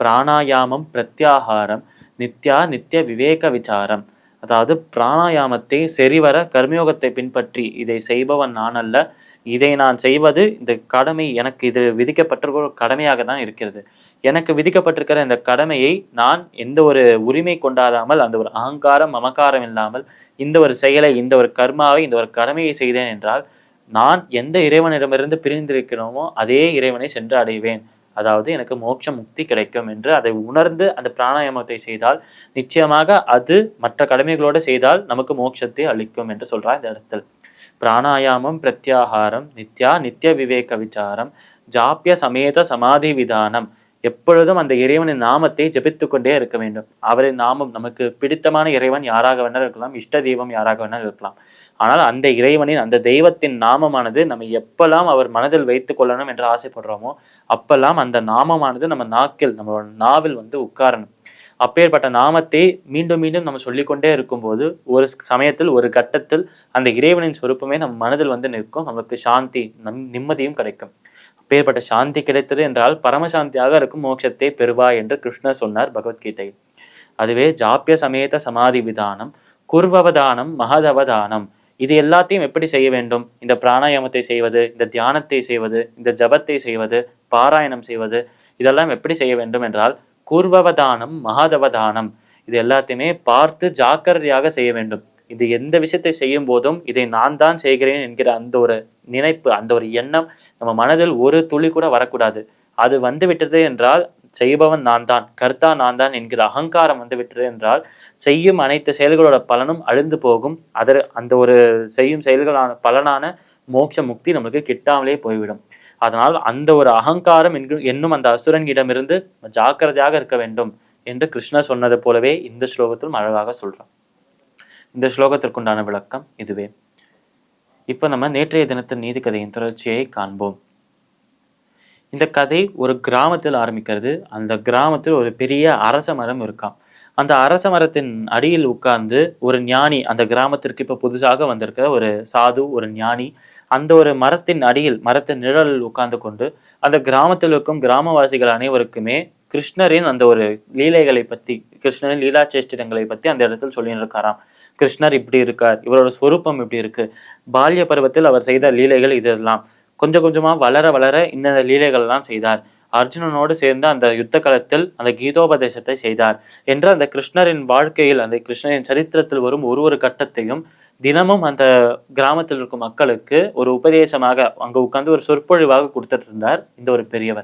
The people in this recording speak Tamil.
பிராணாயாமம் பிரத்யாகாரம் நித்யா நித்திய விவேக விசாரம். அதாவது பிராணாயாமத்தை சரிவர கர்மயோகத்தை பின்பற்றி இதை செய்பவன் நான் அல்ல. இதை நான் செய்வது இந்த கடமை, எனக்கு இது விதிக்கப்பட்டிருக்கிற ஒரு கடமையாக தான் இருக்கிறது. எனக்கு விதிக்கப்பட்டிருக்கிற இந்த கடமையை நான் எந்த ஒரு உரிமை கொண்டாடாமல், அந்த ஒரு அகங்காரம் மமகாரம் இல்லாமல் இந்த ஒரு செயலை, இந்த ஒரு கர்மாவை, இந்த ஒரு கடமையை செய்தேன் என்றால் நான் எந்த இறைவனிடமிருந்து பிரிந்திருக்கிறோமோ அதே இறைவனை சென்று அடைவேன். அதாவது எனக்கு மோட்ச முக்தி கிடைக்கும் என்று அதை உணர்ந்து அந்த பிராணாயாமத்தை செய்தால் நிச்சயமாக அது மற்ற கடமைகளோடு செய்தால் நமக்கு மோட்சத்தை அளிக்கும் என்று சொல்றார் இந்த இடத்தில். பிராணாயாமம் பிரத்யாகாரம் நித்யா நித்திய விவேக விசாரம் ஜாப்பிய சமேத சமாதி விதானம். எப்பொழுதும் அந்த இறைவனின் நாமத்தை ஜபித்து கொண்டே இருக்க வேண்டும். அவரின் நாமம், நமக்கு பிடித்தமான இறைவன் யாராக வேணாலும் இருக்கலாம், இஷ்ட தெய்வம் யாராக வேணாலும் இருக்கலாம். ஆனால் அந்த இறைவனின், அந்த தெய்வத்தின் நாமமானது நம்ம எப்பெல்லாம் அவர் மனதில் வைத்துக் கொள்ளணும் என்று ஆசைப்படுறோமோ அப்பெல்லாம் அந்த நாமமானது நம்ம நாக்கில், நம்மளோட நாவில் உட்காரணும். அப்பேற்பட்ட நாமத்தை மீண்டும் மீண்டும் நம்ம சொல்லிக்கொண்டே இருக்கும்போது ஒரு சமயத்தில், ஒரு கட்டத்தில் அந்த இறைவனின் சொரூபமே நம்ம மனதில் நிற்கும். நமக்கு சாந்தி, நிம்மதியும் கிடைக்கும். அப்பேற்பட்ட சாந்தி கிடைத்தது என்றால் பரமசாந்தியாக இருக்கும் மோட்சத்தை பெறுவாய் என்று கிருஷ்ணர் சொன்னார் பகவத்கீதையில். அதுவே ஜாப்பிய சமேத சமாதி விதானம் குர்வவதானம் மகதவதானம். இது எல்லாத்தையும் எப்படி செய்ய வேண்டும்? இந்த பிராணாயாமத்தை செய்வது, இந்த தியானத்தை செய்வது, இந்த ஜபத்தை செய்வது, பாராயணம் செய்வது, இதெல்லாம் எப்படி செய்ய வேண்டும் என்றால் கூர்வவதானம் மகாதவதானம். இது எல்லாத்தையுமே பார்த்து ஜாக்கிரதையாக செய்ய வேண்டும். இது எந்த விஷயத்தை செய்யும் போதும் இதை நான் தான் செய்கிறேன் என்கிற அந்த ஒரு நினைப்பு, அந்த ஒரு எண்ணம் நம்ம மனதில் ஒரு துளி கூட வரக்கூடாது. அது விட்டது என்றால் செய்பவன் நான் தான், கர்த்தா நான் தான் என்கிற அகங்காரம் விட்டது என்றால் செய்யும் அனைத்து செயல்களோட பலனும் அழிந்து போகும். அந்த ஒரு செய்யும் செயல்களான பலனான மோட்ச முக்தி நமக்கு கிட்டாமலே போய்விடும். அதனால் அந்த ஒரு அகங்காரம் என்னும் அந்த அசுரனிடமிருந்து ஜாக்கிரதையாக இருக்க வேண்டும் என்று கிருஷ்ணர் சொன்னது போலவே இந்த ஸ்லோகத்திலும் அழகாக சொல்றான். இந்த ஸ்லோகத்திற்குண்டான விளக்கம் இதுவே. இப்ப நம்ம நேற்றைய தினத்தின் நீதி கதையின் தொடர்ச்சியை காண்போம். இந்த கதை ஒரு கிராமத்தில் ஆரம்பிக்கிறது. அந்த கிராமத்தில் ஒரு பெரிய அரச மரம் இருக்காம். அந்த அரச மரத்தின் அடியில் உட்கார்ந்து ஒரு ஞானி, அந்த கிராமத்திற்கு இப்ப புதுசாக வந்திருக்கிற ஒரு சாது, ஒரு ஞானி, அந்த ஒரு மரத்தின் அடியில், மரத்தின் நிழலில் உட்கார்ந்து கொண்டு அந்த கிராமத்தில் இருக்கும் கிராமவாசிகள் அனைவருக்குமே கிருஷ்ணரின் அந்த ஒரு லீலைகளை பத்தி, கிருஷ்ணரின் லீலா சேஷ்டிடங்களை பத்தி அந்த இடத்தில் சொல்லிட்டு இருக்காராம். கிருஷ்ணர் இப்படி இருக்கார், இவரோட ஸ்வரூபம் இப்படி இருக்கு, பால்ய பருவத்தில் அவர் செய்த லீலைகள் இதெல்லாம், கொஞ்சம் கொஞ்சமா வளர வளர இந்த லீலைகள் எல்லாம் செய்தார், அர்ஜுனனோடு சேர்ந்து அந்த யுத்த களத்தில் அந்த கீதோபதேசத்தை செய்தார் என்று அந்த கிருஷ்ணரின் வாழ்க்கையில், அந்த கிருஷ்ணரின் சரித்திரத்தில் வரும் ஒரு ஒரு கட்டத்தையும் தினமும் அந்த கிராமத்தில் இருக்கும் மக்களுக்கு ஒரு உபதேசமாக அங்க உட்கார்ந்து ஒரு சொற்பொழிவாக கொடுத்துட்டு இருந்தார் இந்த ஒரு பெரியவர்.